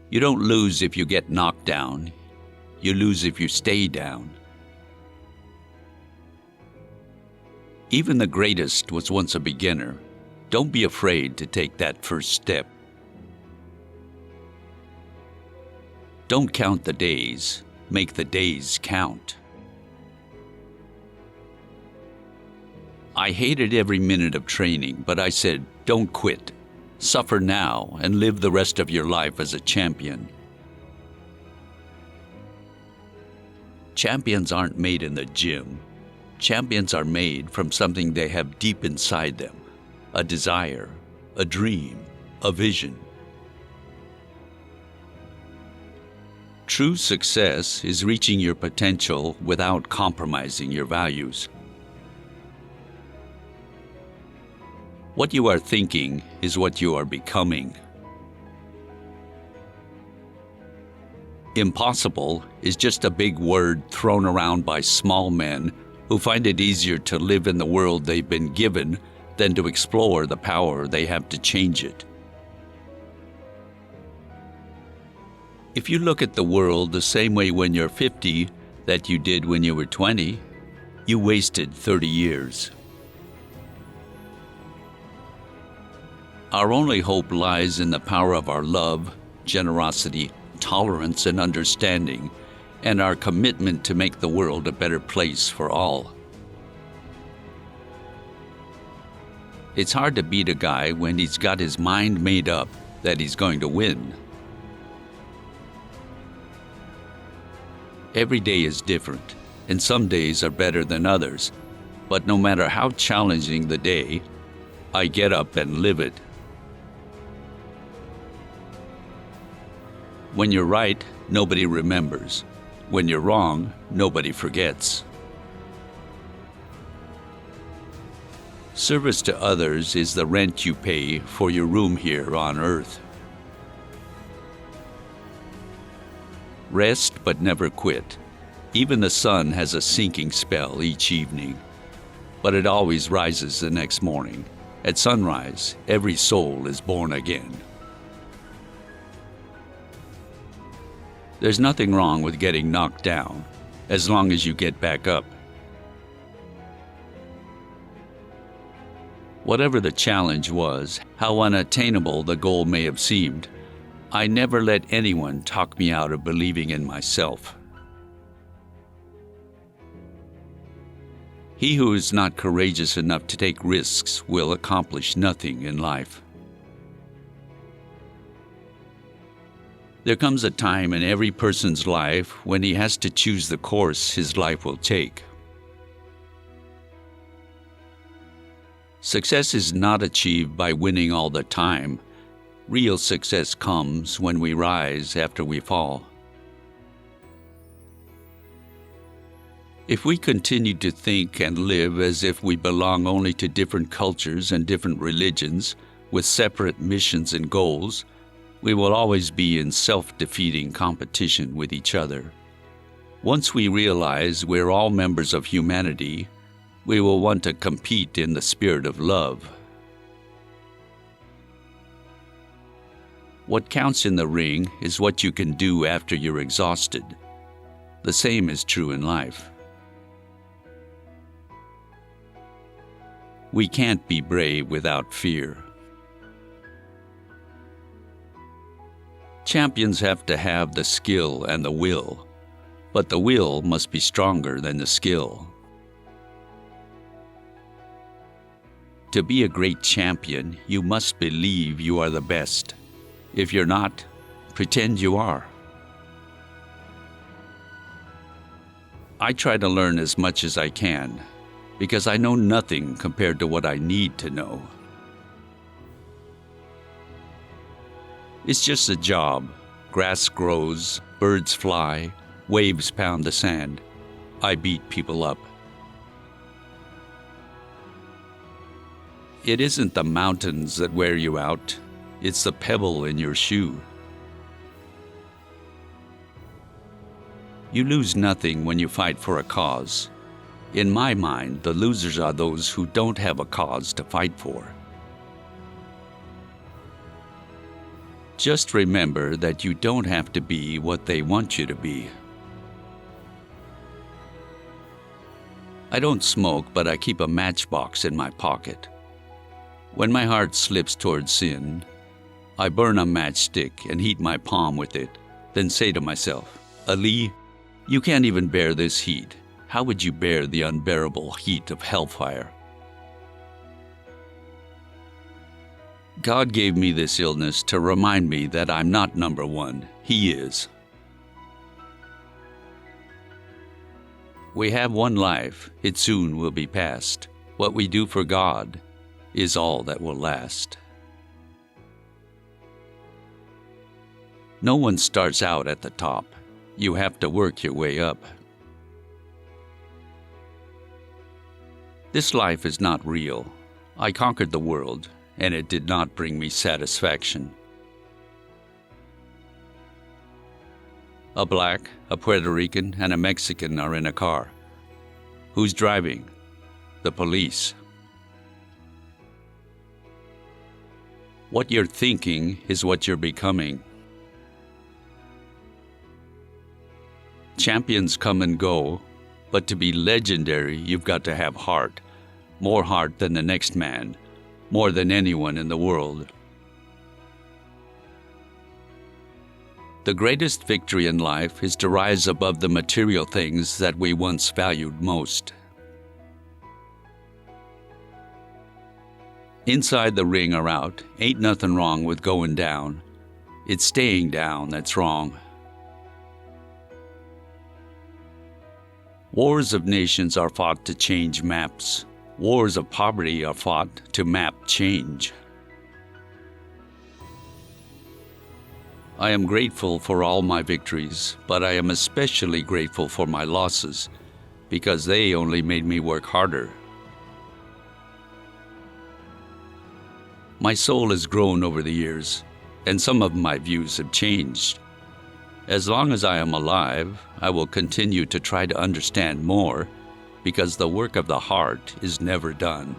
You don't lose if you get knocked down. You lose if you stay down. Even the greatest was once a beginner. Don't be afraid to take that first step. Don't count the days. Make the days count. I hated every minute of training, but I said, don't quit. Suffer now and live the rest of your life as a champion. Champions aren't made in the gym. Champions are made from something they have deep inside them. A desire, a dream, a vision. True success is reaching your potential without compromising your values. What you are thinking is what you are becoming. Impossible is just a big word thrown around by small men who find it easier to live in the world they've been given than to explore the power they have to change it. If you look at the world the same way when you're 50 that you did when you were 20, you wasted 30 years. Our only hope lies in the power of our love, generosity, tolerance, and understanding, and our commitment to make the world a better place for all. It's hard to beat a guy when he's got his mind made up that he's going to win. Every day is different, and some days are better than others, but no matter how challenging the day, I get up and live it. When you're right, nobody remembers. When you're wrong, nobody forgets. Service to others is the rent you pay for your room here on earth. Rest but never quit. Even the sun has a sinking spell each evening, but it always rises the next morning. At sunrise, every soul is born again. There's nothing wrong with getting knocked down, as long as you get back up. Whatever the challenge was, how unattainable the goal may have seemed, I never let anyone talk me out of believing in myself. He who is not courageous enough to take risks will accomplish nothing in life. There comes a time in every person's life when he has to choose the course his life will take. Success is not achieved by winning all the time. Real success comes when we rise after we fall. If we continue to think and live as if we belong only to different cultures and different religions with separate missions and goals, we will always be in self-defeating competition with each other. Once we realize we're all members of humanity, we will want to compete in the spirit of love. What counts in the ring is what you can do after you're exhausted. The same is true in life. We can't be brave without fear. Champions have to have the skill and the will, but the will must be stronger than the skill. To be a great champion, you must believe you are the best. If you're not, pretend you are. I try to learn as much as I can, because I know nothing compared to what I need to know. It's just a job. Grass grows, birds fly, waves pound the sand. I beat people up. It isn't the mountains that wear you out. It's the pebble in your shoe. You lose nothing when you fight for a cause. In my mind, the losers are those who don't have a cause to fight for. Just remember that you don't have to be what they want you to be. I don't smoke, but I keep a matchbox in my pocket. When my heart slips towards sin, I burn a matchstick and heat my palm with it, then say to myself, Ali, you can't even bear this heat. How would you bear the unbearable heat of hellfire? God gave me this illness to remind me that I'm not number one. He is. We have one life. It soon will be past. What we do for God is all that will last. No one starts out at the top. You have to work your way up. This life is not real. I conquered the world, and it did not bring me satisfaction. A black, a Puerto Rican, and a Mexican are in a car. Who's driving? The police. What you're thinking is what you're becoming. Champions come and go, but to be legendary, you've got to have heart. More heart than the next man. More than anyone in the world. The greatest victory in life is to rise above the material things that we once valued most. Inside the ring or out, ain't nothing wrong with going down. It's staying down that's wrong. Wars of nations are fought to change maps. Wars of poverty are fought to map change. I am grateful for all my victories, but I am especially grateful for my losses, because they only made me work harder. My soul has grown over the years, and some of my views have changed. As long as I am alive, I will continue to try to understand more, because the work of the heart is never done.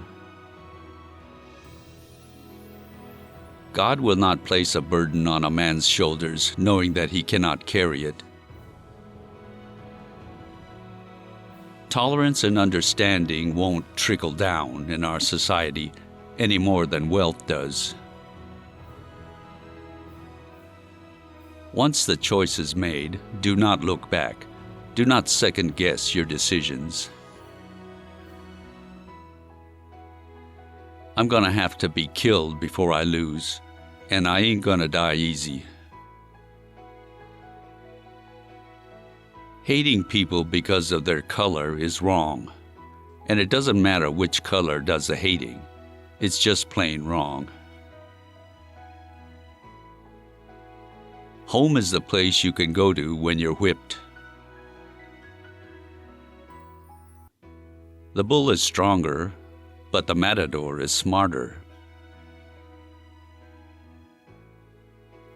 God will not place a burden on a man's shoulders knowing that he cannot carry it. Tolerance and understanding won't trickle down in our society any more than wealth does. Once the choice is made, do not look back. Do not second-guess your decisions. I'm gonna have to be killed before I lose, and I ain't gonna die easy. Hating people because of their color is wrong, and it doesn't matter which color does the hating. It's just plain wrong. Home is the place you can go to when you're whipped. The bull is stronger, but the matador is smarter.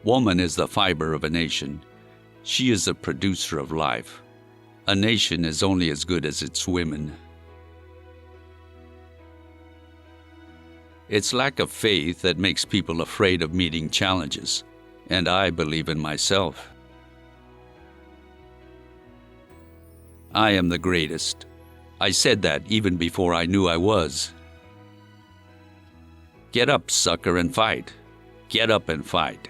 Woman is the fiber of a nation. She is the producer of life. A nation is only as good as its women. It's lack of faith that makes people afraid of meeting challenges, and I believe in myself. I am the greatest. I said that even before I knew I was. Get up, sucker, and fight. Get up and fight.